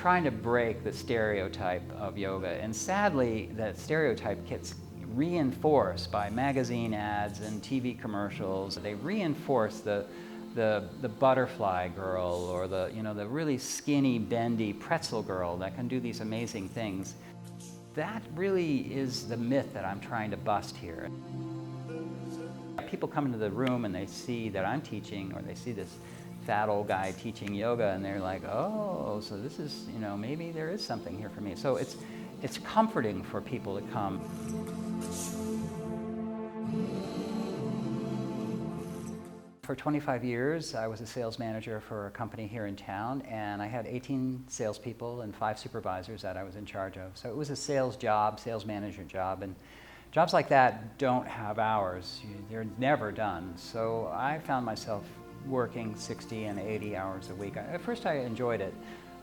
trying to break the stereotype of yoga, and sadly that stereotype gets reinforced by magazine ads and TV commercials. They reinforce the butterfly girl, or the really skinny, bendy pretzel girl that can do these amazing things. That really is the myth that I'm trying to bust here. People come into the room and they see that I'm teaching, or they see this fat old guy teaching yoga, and they're like, oh, so this is, maybe there is something here for me. So it's comforting for people to come. For 25 years, I was a sales manager for a company here in town, and I had 18 salespeople and 5 supervisors that I was in charge of. So it was a sales job, sales manager job, and jobs like that don't have hours. They're never done. So I found myself working 60 and 80 hours a week. At first I enjoyed it,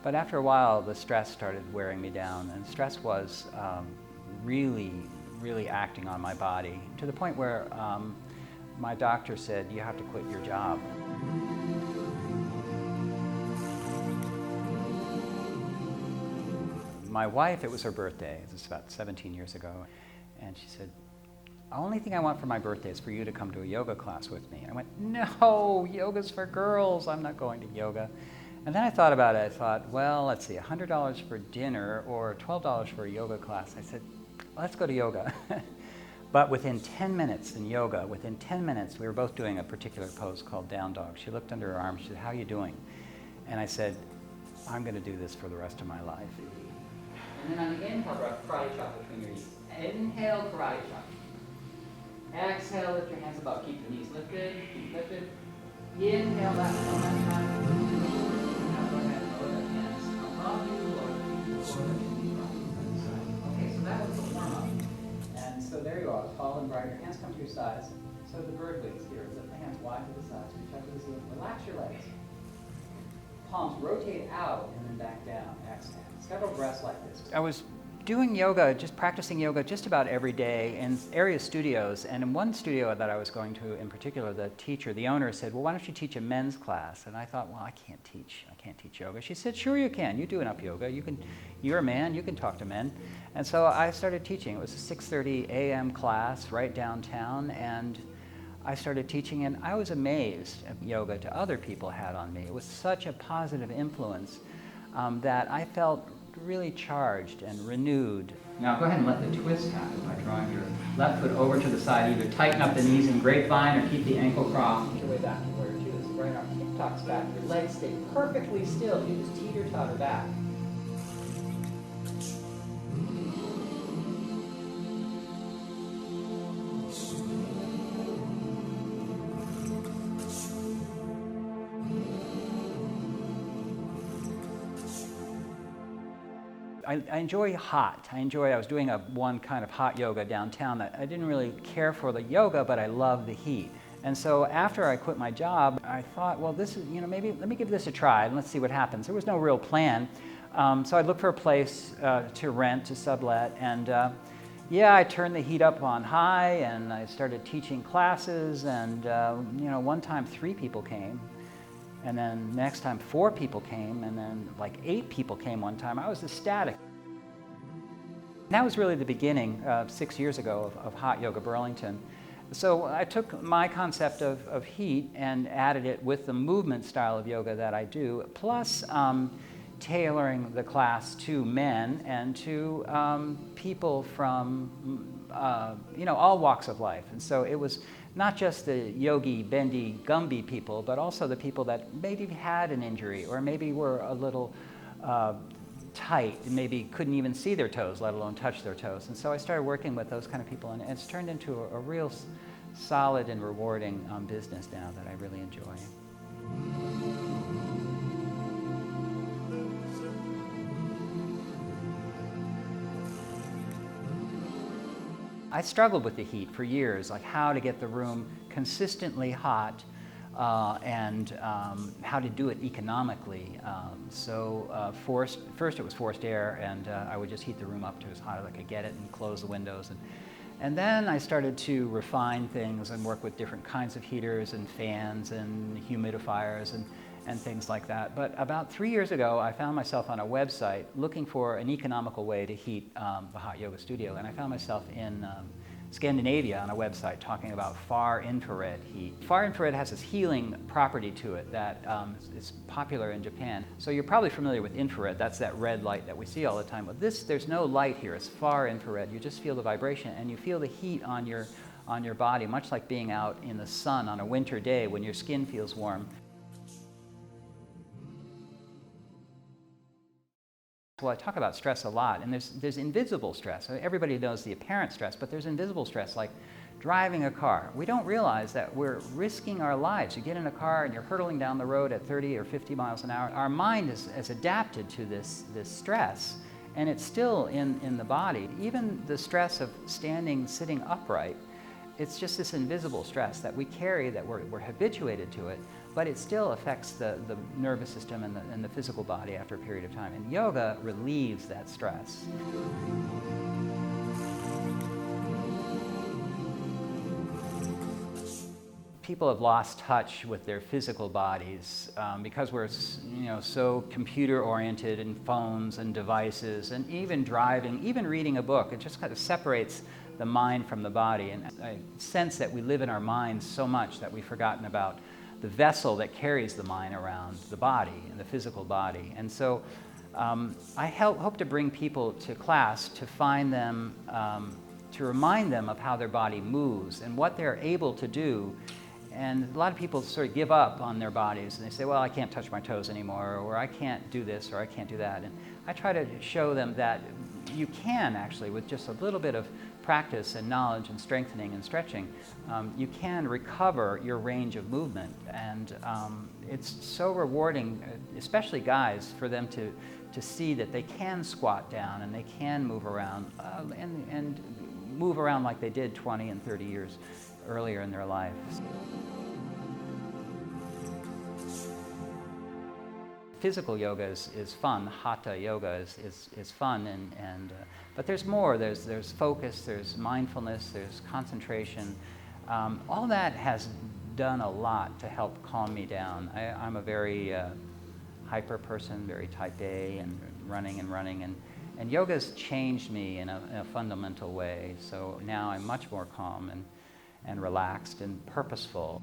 but after a while the stress started wearing me down, and stress was really, really acting on my body, to the point where my doctor said, you have to quit your job. My wife, it was her birthday, it was about 17 years ago, and she said, the only thing I want for my birthday is for you to come to a yoga class with me. And I went, no, yoga's for girls, I'm not going to yoga. And then I thought about it, I thought, well, let's see, $100 for dinner or $12 for a yoga class. I said, let's go to yoga. But within 10 minutes in yoga, within 10 minutes, we were both doing a particular pose called down dog. She looked under her arm, she said, how are you doing? And I said, I'm going to do this for the rest of my life. And then on the inhale breath, karate chop between your knees. Inhale, karate chop. Exhale, lift your hands above. Keep the knees lifted, keep lifted. Inhale, left one last time. Now go ahead and lower the hands above you, lower the feet forward. Okay, so that was the warm-up. And so there you are, tall and bright. Your hands come to your sides. So the bird wings here. Lift the hands wide to the sides. Reach up to the ceiling. Relax your legs. Palms rotate out and then back down. Exhale. Several breaths like this. I was doing yoga, just practicing yoga just about every day in area studios. And in one studio that I was going to in particular, the teacher, the owner said, well, why don't you teach a men's class? And I thought, well, I can't teach yoga. She said, sure you can. You do enough yoga. You're a man, you can talk to men. And so I started teaching. It was a 6:30 a.m. class right downtown, and I started teaching, and I was amazed at yoga to other people had on me. It was such a positive influence that I felt really charged and renewed. Now go ahead and let the twist happen by drawing your left foot over to the side. Either tighten up the knees in grapevine or keep the ankle crossed. Make your way back to warrior two. This right arm tick-tocks back. Your legs stay perfectly still. You just teeter-totter back. I enjoy hot. I was doing one kind of hot yoga downtown that I didn't really care for the yoga, but I loved the heat. And so after I quit my job, I thought, well, this is, maybe let me give this a try and let's see what happens. There was no real plan. So I looked for a place to rent, to sublet, and yeah, I turned the heat up on high and I started teaching classes, and one time 3 people came. And then next time 4 people came, and then like 8 people came one time. I was ecstatic. That was really the beginning 6 years ago of Hot Yoga Burlington. So I took my concept of heat and added it with the movement style of yoga that I do, plus tailoring the class to men and to people from all walks of life. And so it was not just the yogi, bendy, Gumby people, but also the people that maybe had an injury or maybe were a little tight and maybe couldn't even see their toes, let alone touch their toes. And so I started working with those kind of people, and it's turned into a real solid and rewarding business now that I really enjoy. I struggled with the heat for years, like how to get the room consistently hot and how to do it economically. First it was forced air, and I would just heat the room up to as hot as I could get it and close the windows. And then I started to refine things and work with different kinds of heaters and fans and humidifiers. and things like that. But about 3 years ago, I found myself on a website looking for an economical way to heat the hot yoga studio, and I found myself in Scandinavia on a website talking about far infrared heat. Far infrared has this healing property to it that is popular in Japan. So you're probably familiar with infrared. That's that red light that we see all the time. But there's no light here. It's far infrared. You just feel the vibration, and you feel the heat on your body, much like being out in the sun on a winter day when your skin feels warm. Well, I talk about stress a lot, and there's invisible stress. Everybody knows the apparent stress, but there's invisible stress, like driving a car. We don't realize that we're risking our lives. You get in a car and you're hurtling down the road at 30 or 50 miles an hour. Our mind is adapted to this stress, and it's still in the body. Even the stress of sitting upright, it's just this invisible stress that we carry, that we're habituated to it, but it still affects the nervous system and the physical body after a period of time. And yoga relieves that stress. People have lost touch with their physical bodies because we're so computer-oriented in phones and devices, and even driving, even reading a book. It just kind of separates the mind from the body. And I sense that we live in our minds so much that we've forgotten about the vessel that carries the mind around the body and the physical body. And so I hope to bring people to class to find them, to remind them of how their body moves and what they're able to do. And a lot of people sort of give up on their bodies, and they say, well, I can't touch my toes anymore, or I can't do this, or I can't do that. And I try to show them that you can actually, with just a little bit of practice and knowledge and strengthening and stretching, you can recover your range of movement. And it's so rewarding, especially guys, for them to see that they can squat down and they can move around and move around like they did 20 and 30 years earlier in their lives. Physical yoga is fun. Hatha yoga is fun, but there's more. There's focus, there's mindfulness, there's concentration. All that has done a lot to help calm me down. I'm a very hyper person, very type A, and running, and yoga's changed me in a fundamental way. So now I'm much more calm and relaxed and purposeful.